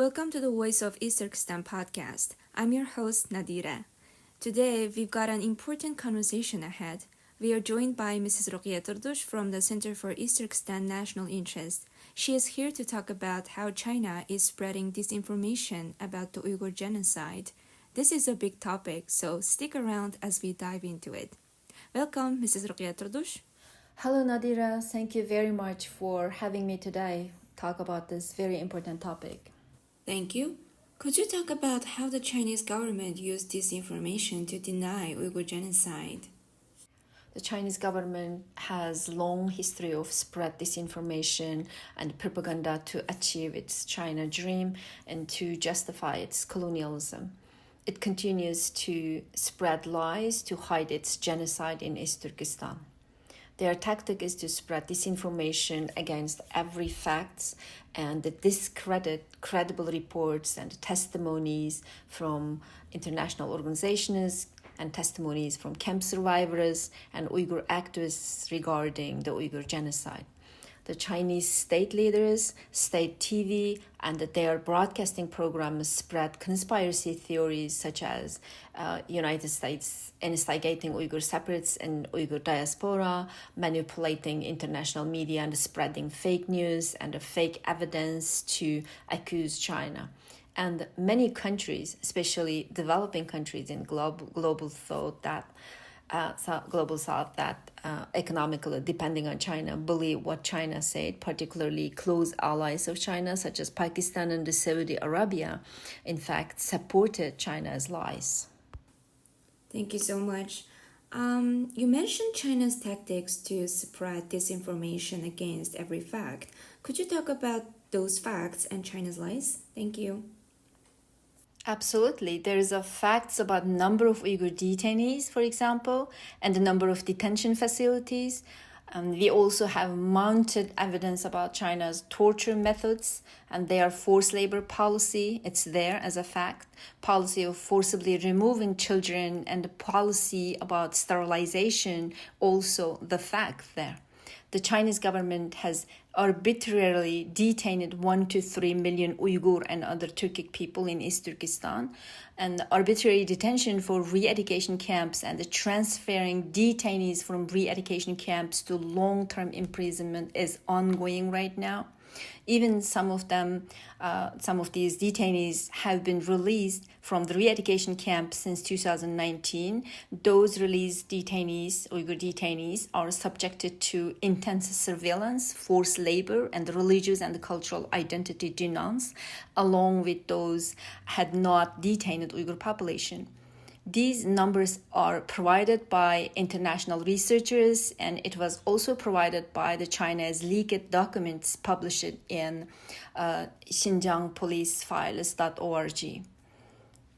Welcome to the Voice of East Turkestan podcast. I'm your host, Nadira. Today, we've got an important conversation ahead. We are joined by Mrs. Ruqya Turdush from the Center for East Turkestan National Interest. She is here to talk about how China is spreading disinformation about the Uyghur genocide. This is a big topic, so stick around as we dive into it. Welcome, Mrs. Ruqya Turdush. Hello, Nadira. Thank you very much for having me today talk about this very important topic. Thank you. Could you talk about how the Chinese government used disinformation to deny Uyghur genocide? The Chinese government has long history of spread disinformation and propaganda to achieve its China dream and to justify its colonialism. It continues to spread lies to hide its genocide in East Turkestan. Their tactic is to spread disinformation against every fact and discredit credible reports and testimonies from international organizations and testimonies from camp survivors and Uyghur activists regarding the Uyghur genocide. The Chinese state leaders, state TV, and their broadcasting programs spread conspiracy theories such as United States instigating Uyghur separates and Uyghur diaspora, manipulating international media and spreading fake news and fake evidence to accuse China. And many countries, especially developing countries in global south that economically depending on China, believe what China said, particularly close allies of China, such as Pakistan and Saudi Arabia, in fact, supported China's lies. Thank you so much. You mentioned China's tactics to spread disinformation against every fact. Could you talk about those facts and China's lies? Thank you. Absolutely. There is a facts about number of Uyghur detainees, for example, and the number of detention facilities. We also have mounted evidence about China's torture methods and their forced labor policy. It's there as a fact. Policy of forcibly removing children and the policy about sterilization, also the fact there. The Chinese government has arbitrarily detained 1 to 3 million Uyghur and other Turkic people in East Turkestan, and arbitrary detention for re-education camps and the transferring detainees from re-education camps to long-term imprisonment is ongoing right now. Even some of these detainees have been released from the re-education camp since 2019. Those released detainees, Uyghur detainees, are subjected to intense surveillance, forced labor, and religious and cultural identity denounce, along with those had not detained Uyghur population. These numbers are provided by international researchers, and it was also provided by the China's leaked documents published in xinjiangpolicefiles.org.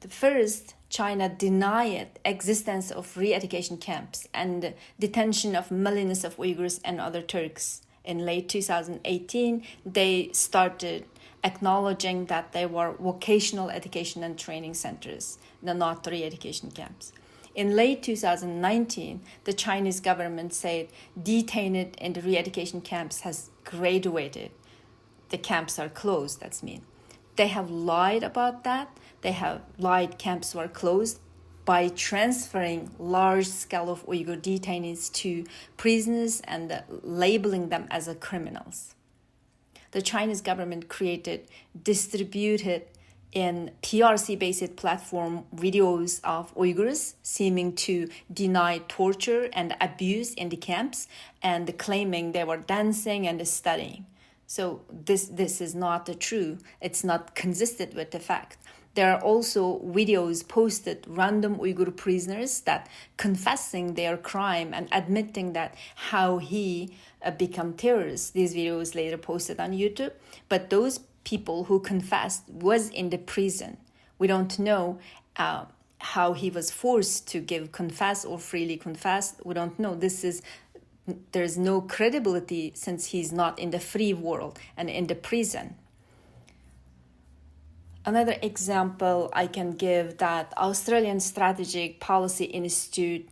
The first, China denied existence of re-education camps and detention of millions of Uyghurs and other Turks. In late 2018, they started acknowledging that they were vocational education and training centers, not re-education camps. In late 2019, the Chinese government said detained in the re-education camps has graduated. The camps are closed, that's mean. They have lied about that. They have lied camps were closed by transferring large scale of Uyghur detainees to prisoners and labeling them as criminals. The Chinese government distributed in PRC-based platform videos of Uyghurs seeming to deny torture and abuse in the camps and claiming they were dancing and studying. So this is not true. It's not consistent with the fact. There are also videos posted random Uyghur prisoners that confessing their crime and admitting that how he become terrorists. These videos later posted on YouTube, but those people who confessed was in the prison. We don't know how he was forced to confess or freely confess. We don't know. There's no credibility since he's not in the free world and in the prison. Another example I can give that Australian Strategic Policy Institute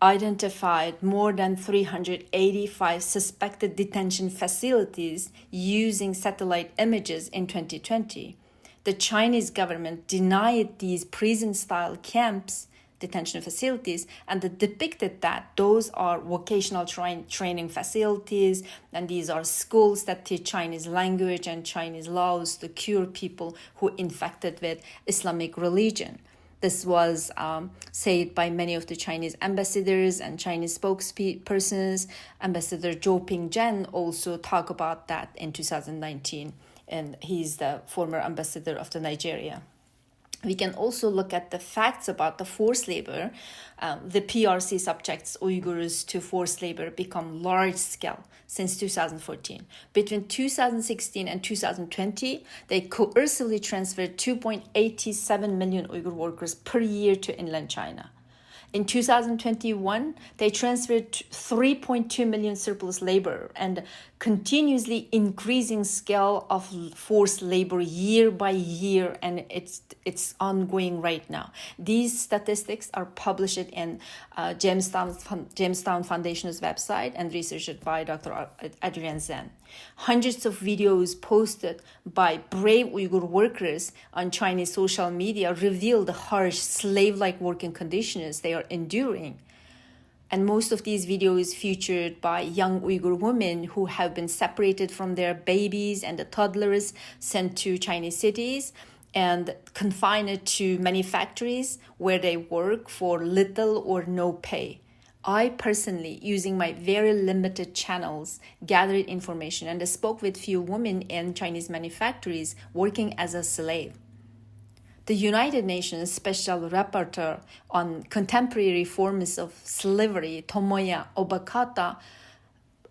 identified more than 385 suspected detention facilities using satellite images in 2020. The Chinese government denied ththese prison-style camps, detention facilities, and they depicted that those are vocational training facilities, and these are schools that teach Chinese language and Chinese laws to cure people who infected with Islamic religion. This was said by many of the Chinese ambassadors and Chinese spokespersons. Ambassador Zhou Pingzhen also talked about that in 2019, and he's the former ambassador of the Nigeria. We can also look at the facts about the forced labor. The PRC subjects Uyghurs to forced labor become large scale since 2014. Between 2016 and 2020, they coercively transferred 2.87 million Uyghur workers per year to inland China. In 2021, they transferred 3.2 million surplus labor, and continuously increasing scale of forced labor year by year, and it's ongoing right now. These statistics are published in Jamestown Foundation's website and researched by Dr. Adrian Zen. Hundreds of videos posted by brave Uyghur workers on Chinese social media reveal the harsh slave-like working conditions they are enduring. And most of these videos featured by young Uyghur women who have been separated from their babies and the toddlers, sent to Chinese cities and confined to many factories where they work for little or no pay. I personally, using my very limited channels, gathered information and spoke with few women in Chinese manufactories working as a slave. The United Nations Special Rapporteur on Contemporary Forms of Slavery, Tomoya Obokata,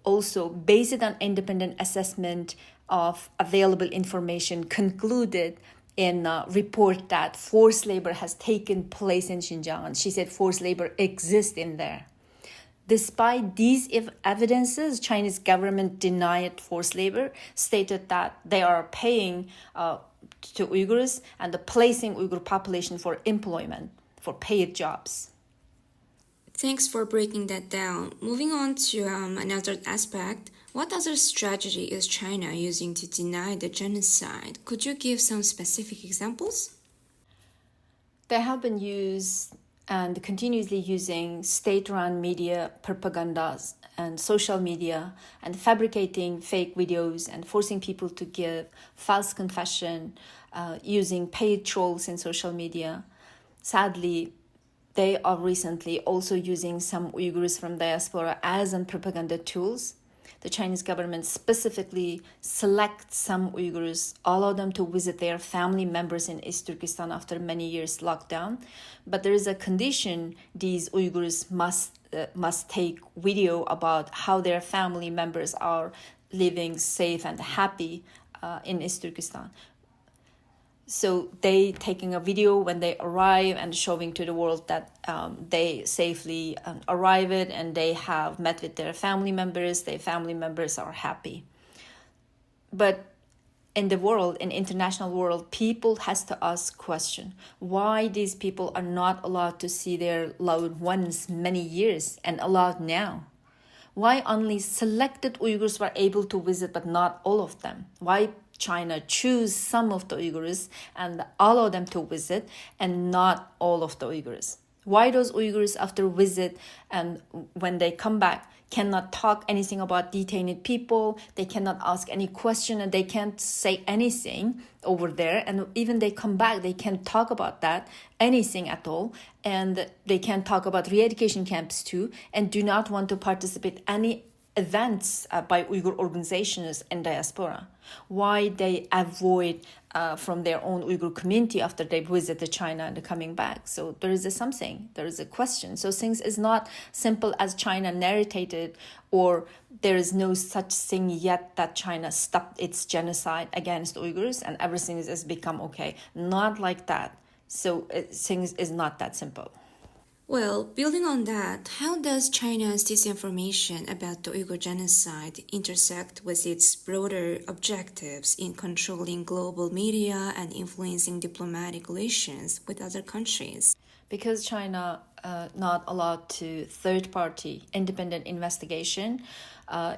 also based on independent assessment of available information, concluded in a report that forced labor has taken place in Xinjiang. And she said forced labor exists in there. Despite these evidences, Chinese government denied forced labor, stated that they are paying to Uyghurs and placing Uyghur population for employment, for paid jobs. Thanks for breaking that down. Moving on to another aspect, what other strategy is China using to deny the genocide? Could you give some specific examples? They have been used and continuously using state-run media propagandas and social media and fabricating fake videos and forcing people to give false confession, using paid trolls in social media. Sadly, they are recently also using some Uyghurs from diaspora as propaganda tools. The Chinese government specifically selects some Uyghurs, allow them to visit their family members in East Turkestan after many years lockdown. But there is a condition: these Uyghurs must take video about how their family members are living safe and happy in East Turkestan. So they taking a video when they arrive and showing to the world that they safely arrived and they have met with their family members. Their family members are happy. But in the world, in international world, people has to ask question: why these people are not allowed to see their loved ones many years and allowed now? Why only selected Uyghurs were able to visit but not all of them? Why China choose some of the Uyghurs and allow them to visit and not all of the Uyghurs? Why those Uyghurs after visit and when they come back cannot talk anything about detained people, they cannot ask any question and they can't say anything over there, and even they come back they can't talk about that anything at all, and they can't talk about re-education camps too, and do not want to participate any events by Uyghur organizations in diaspora? Why they avoid from their own Uyghur community after they visit China and coming back? So there is something, there is a question. So things is not simple as China narrated, or there is no such thing yet that China stopped its genocide against Uyghurs and everything has become okay. Not like that. So things is not that simple. Well, building on that, how does China's disinformation about the Uyghur genocide intersect with its broader objectives in controlling global media and influencing diplomatic relations with other countries? Because China not allowed to third-party independent investigation,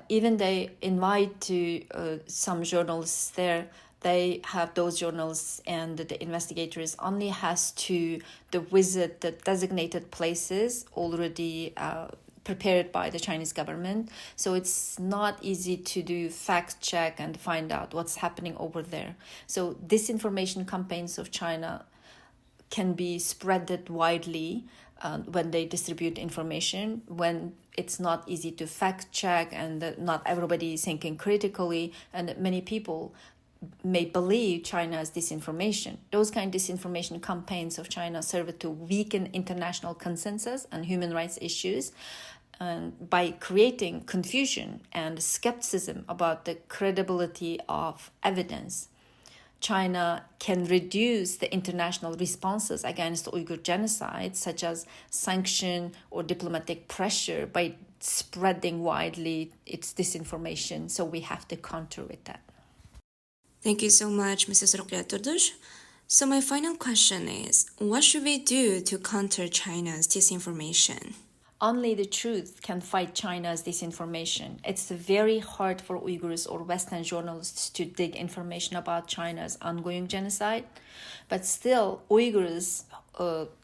even they invite to some journalists there they have those journals, and the investigators only has to visit the designated places already prepared by the Chinese government. So it's not easy to do fact check and find out what's happening over there. So disinformation campaigns of China can be spreaded widely when they distribute information, when it's not easy to fact check, and not everybody is thinking critically, and many people may believe China's disinformation. Those kind of disinformation campaigns of China serve to weaken international consensus on human rights issues, and by creating confusion and skepticism about the credibility of evidence. China can reduce the international responses against Uyghur genocide, such as sanction or diplomatic pressure, by spreading widely its disinformation. So we have to counter with that. Thank you so much, Mrs. Ruqya Turdush. So my final question is, what should we do to counter China's disinformation? Only the truth can fight China's disinformation. It's very hard for Uyghurs or Western journalists to dig information about China's ongoing genocide, but still Uyghurs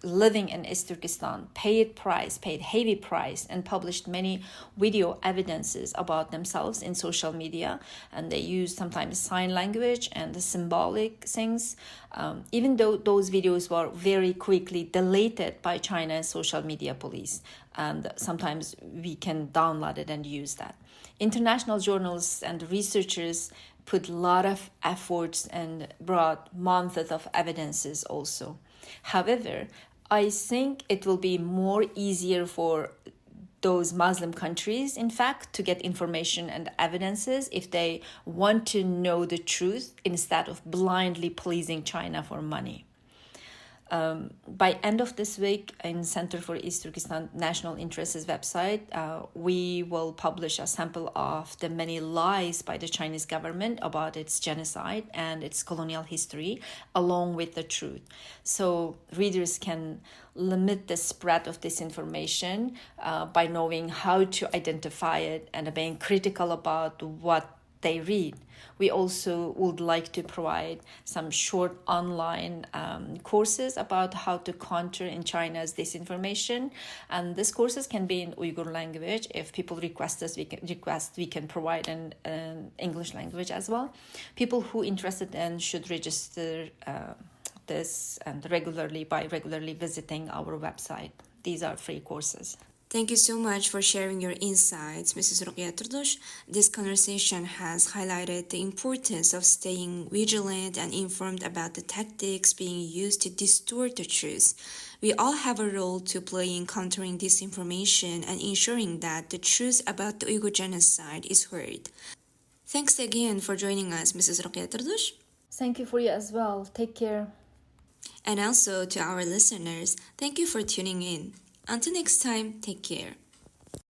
living in East Turkestan paid heavy price, and published many video evidences about themselves in social media, and they use sometimes sign language and the symbolic things, even though those videos were very quickly deleted by China's social media police, and sometimes we can download it and use that. International journalists and researchers put a lot of efforts and brought months of evidences also. However, I think it will be more easier for those Muslim countries, in fact, to get information and evidences if they want to know the truth instead of blindly pleasing China for money. By end of this week, in Center for East Turkestan National Interests website, we will publish a sample of the many lies by the Chinese government about its genocide and its colonial history, along with the truth. So readers can limit the spread of disinformation by knowing how to identify it and being critical about what they read. We also would like to provide some short online courses about how to counter in China's disinformation, and these courses can be in Uyghur language. If people request us, we can provide in English language as well. People who are interested in should register this and regularly visiting our website. These are free courses. Thank you so much for sharing your insights, Mrs. Ruqya Turdush. This conversation has highlighted the importance of staying vigilant and informed about the tactics being used to distort the truth. We all have a role to play in countering disinformation and ensuring that the truth about the Uyghur genocide is heard. Thanks again for joining us, Mrs. Ruqya Turdush. Thank you for you as well. Take care. And also to our listeners, thank you for tuning in. Until next time, take care.